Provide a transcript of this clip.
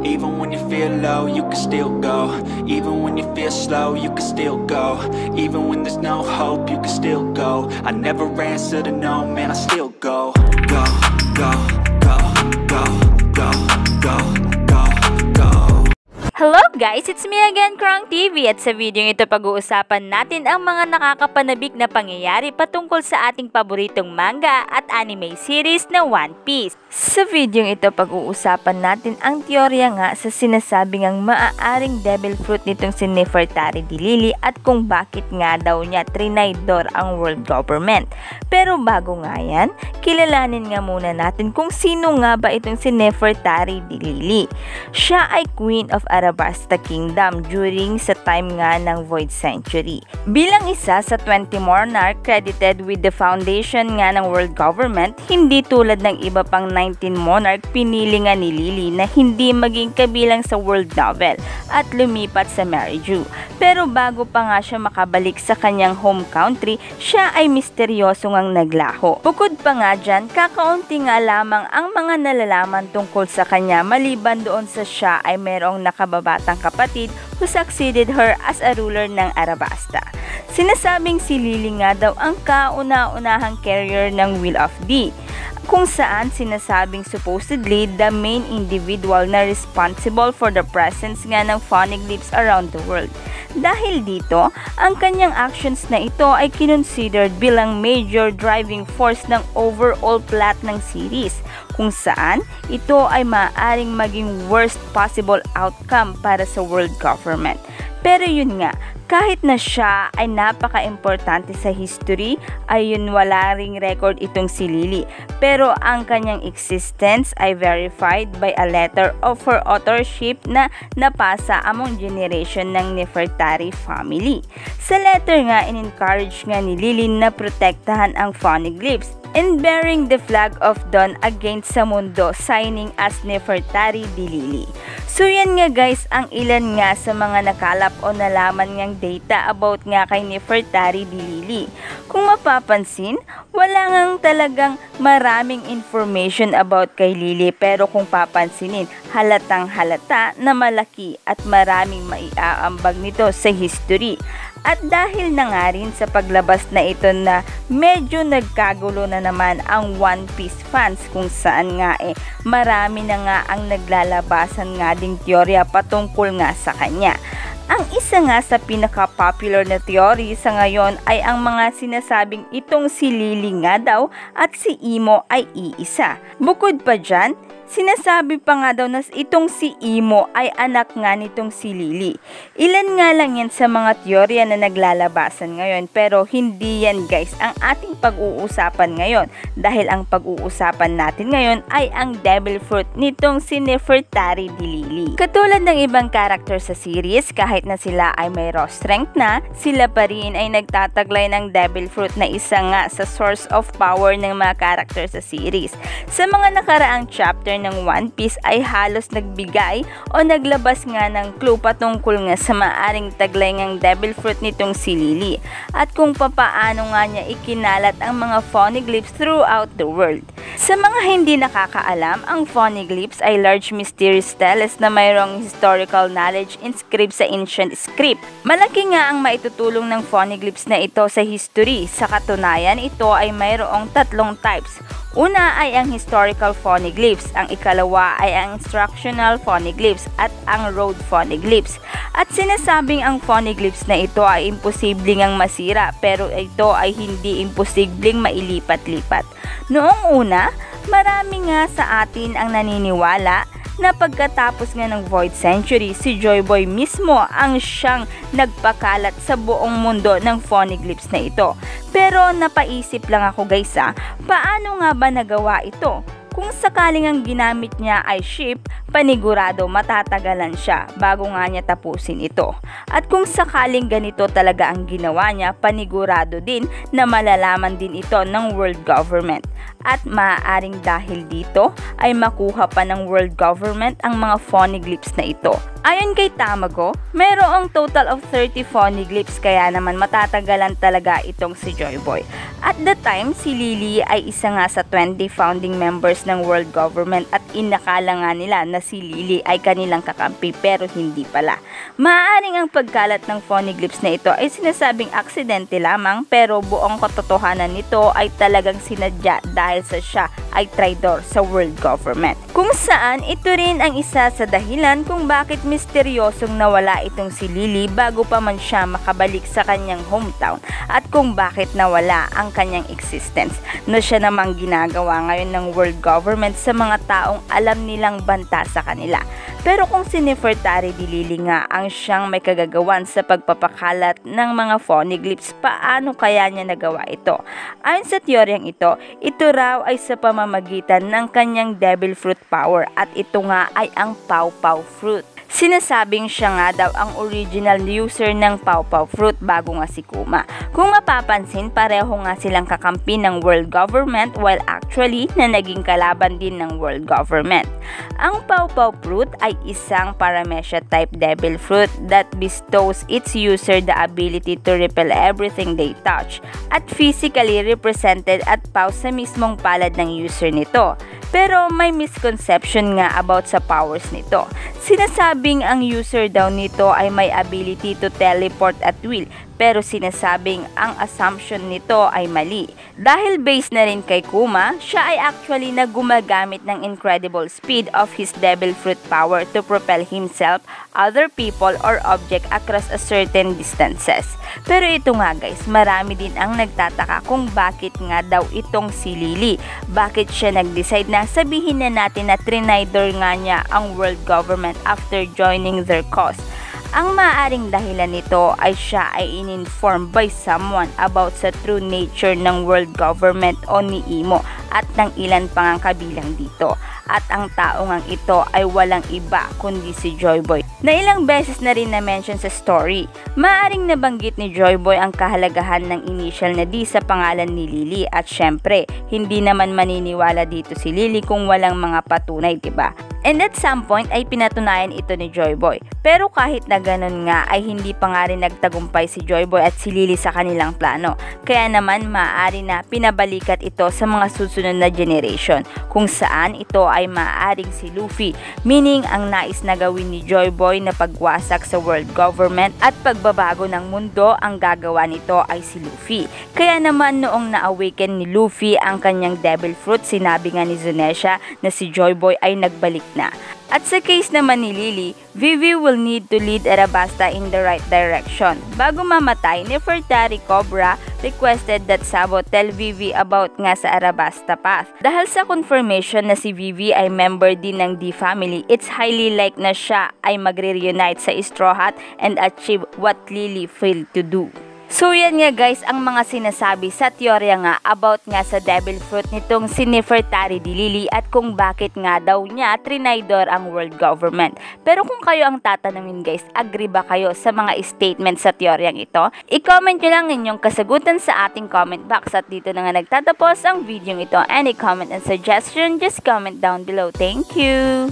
Even when you feel low, you can still go. Even when you feel slow, you can still go. Even when there's no hope, you can still go. I never answer to no, man, I still go. Go, go, go, go, go, go, go, go. Hello guys! It's me again, Krong TV, at sa video ito pag-uusapan natin ang mga nakakapanabik na pangyayari patungkol sa ating paboritong manga at anime series na One Piece. Sa video ito pag-uusapan natin ang teorya nga sa sinasabing ang maaaring devil fruit nitong si Nefertari di Lily at kung bakit nga daw niya trinaydor ang world government. Pero bago nga yan, kilalanin nga muna natin kung sino nga ba itong si Nefertari di Lily. Siya ay Queen of Arabasta Kingdom during sa time nga ng Void Century. Bilang isa sa 20 monarch credited with the foundation nga ng world government, hindi tulad ng iba pang 19 monarch, pinili nga ni Lily na hindi maging kabilang sa world novel at lumipat sa Mariju. Pero bago pa nga siya makabalik sa kanyang home country, siya ay misteryoso ngang naglaho. Bukod pa nga dyan, kakaunti nga lamang ang mga nalalaman tungkol sa kanya maliban doon sa siya ay mayroong nakababatang kapatid who succeeded her as a ruler ng Arabasta. Sinasabing si Lily nga daw ang kauna-unahang carrier ng Will of D, kung saan sinasabing supposedly the main individual na responsible for the presence nga ng phoneglyphs around the world. Dahil dito, ang kanyang actions na ito ay kinonsidered bilang major driving force ng overall plot ng series, kung saan ito ay maaaring maging worst possible outcome para sa world government. Pero yun nga, kahit na siya ay napaka-importante sa history, ayun wala ring record itong si Lily. Pero ang kanyang existence ay verified by a letter of her authorship na napasa among generation ng Nefertari family. Sa letter nga, in-encourage nga ni Lily na protektahan ang phoneglyphs and bearing the flag of dawn against sa mundo, signing as Nefertari di Lily. So yan nga guys, ang ilan nga sa mga nakalap o nalaman ngang data about nga kay Nefertari di Lily. Kung mapapansin, wala ngang talagang maraming information about kay Lily, pero kung papansinin, halatang halata na malaki at maraming maiaambag nito sa history. At dahil na nga rin sa paglabas na ito na medyo nagkagulo na naman ang One Piece fans, kung saan nga marami na nga ang naglalabasan nga ding teorya patungkol nga sa kanya. Ang isa nga sa pinaka-popular na theory sa ngayon ay ang mga sinasabing itong si Lily nga daw at si Imo ay iisa. Bukod pa dyan, sinasabi pa nga daw na itong si Imo ay anak nga nitong si Lily. Ilan nga lang yan sa mga teorya na naglalabasan ngayon, pero hindi yan guys ang ating pag-uusapan ngayon, dahil ang pag-uusapan natin ngayon ay ang devil fruit nitong si Nefertari di Lily. Katulad ng ibang character sa series, kahit na sila ay may raw strength na, sila pa rin ay nagtataglay ng devil fruit na isa nga sa source of power ng mga character sa series. Sa mga nakaraang chapter ng One Piece ay halos nagbigay o naglabas nga ng clue patungkol nga sa maaring taglay ngang devil fruit nitong si Lily at kung papaano nga niya ikinalat ang mga phoneglyphs throughout the world. Sa mga hindi nakakaalam, ang phoneglyphs ay large mysterious steles na mayroong historical knowledge inscribed sa ancient script. Malaki nga ang maitutulong ng phoneglyphs na ito sa history. Sa katunayan, ito ay mayroong tatlong types. Una ay ang historical phoneglyphs, ang ikalawa ay ang instructional phoneglyphs at ang road phoneglyphs. At sinasabing ang phoneglyphs na ito ay imposibleng ang masira, pero ito ay hindi imposibleng mailipat-lipat. Noong una, marami nga sa atin ang naniniwala na pagkatapos nga ng Void Century, si Joy Boy mismo ang siyang nagpakalat sa buong mundo ng phoneglyphs na ito. Pero napaisip lang ako guys, paano nga ba nagawa ito? Kung sakaling ang ginamit niya ay ship, panigurado matatagalan siya bago nga niya tapusin ito. At kung sakaling ganito talaga ang ginawa niya, panigurado din na malalaman din ito ng world government. At maaaring dahil dito ay makuha pa ng world government ang mga phoneglyphs na ito. Ayon kay Tamago, mayroong total of 30 phoneglyphs kaya naman matatagalan talaga itong si Joyboy. At the time, si Lily ay isa nga sa 20 founding members ng world government at inakala nga nila na si Lily ay kanilang kakampi pero hindi pala. Maaaring ang pagkalat ng phoneglyphs na ito ay sinasabing aksidente lamang pero buong katotohanan nito ay talagang sinadya dahil sa siya ay traidor sa world government. Kung saan ito rin ang isa sa dahilan kung bakit misteryosong nawala itong si Lily bago pa man siya makabalik sa kanyang hometown at kung bakit nawala ang kanyang existence na siya namang ginagawa ngayon ng world government sa mga taong alam nilang banta sa kanila. Pero kung si Nefertari di Lily nga ang siyang may kagagawan sa pagpapakalat ng mga phoneglyphs, paano kaya niya nagawa ito? Ayon sa teoryang ito raw ay sa pamamagitan ng kanyang devil fruit power at ito nga ay ang pawpaw fruit. Sinasabing siya nga daw ang original user ng pawpaw fruit bago nga si Kuma. Kung mapapansin, pareho nga silang kakampi ng world government while actually na naging kalaban din ng world government. Ang pawpaw fruit ay isang paramecia type devil fruit that bestows its user the ability to repel everything they touch at physically represented at paw sa mismong palad ng user nito. Pero may misconception nga about sa powers nito. Sinasabing ang user daw nito ay may ability to teleport at will, pero sinasabing ang assumption nito ay mali. Dahil based na rin kay Kuma, siya ay actually na gumagamit ng incredible speed of his devil fruit power to propel himself, other people, or object across a certain distances. Pero ito nga guys, marami din ang nagtataka kung bakit nga daw itong si Lily. Bakit siya nag-decide na sabihin na natin na trinidor nga niya ang world government after joining their cause. Ang maaaring dahilan nito ay siya ay in-informed by someone about sa true nature ng world government o ni Imo at ng ilan pang kabilang dito. At ang tao ngang ito ay walang iba kundi si Joyboy na ilang beses na rin na-mention sa story. Maaring nabanggit ni Joyboy ang kahalagahan ng initial na D sa pangalan ni Lily at syempre, hindi naman maniniwala dito si Lily kung walang mga patunay, diba? And at some point ay pinatunayan ito ni Joyboy. Pero kahit na ganun nga ay hindi pa nga rin nagtagumpay si Joyboy at si Lily sa kanilang plano. Kaya naman maaari na pinabalikat ito sa mga susunod na generation kung saan ito ay maaaring si Luffy, meaning ang nais na gawin ni Joyboy na pagwasak sa world government at pagbabago ng mundo ang gagawa nito ay si Luffy. Kaya naman noong na-awaken ni Luffy ang kanyang devil fruit, sinabi nga ni Zunisha na si Joyboy ay nagbalik na. At sa case naman ni Lily, Vivi will need to lead Arabasta in the right direction. Bago mamatay, Nefertari Cobra requested that Sabo tell Vivi about nga sa Arabasta path. Dahil sa confirmation na si Vivi ay member din ng D family, it's highly like na siya ay magre-reunite sa Straw Hat and achieve what Lily failed to do. So yan nga guys ang mga sinasabi sa teorya nga about nga sa devil fruit nitong si Nefertari di Lily at kung bakit nga daw niya trinidor ang world government. Pero kung kayo ang tatanungin guys, agree ba kayo sa mga statement sa teoryang ito? I-comment nyo lang inyong kasagutan sa ating comment box at dito na nga nagtatapos ang video ito. Any comment and suggestion, just comment down below. Thank you!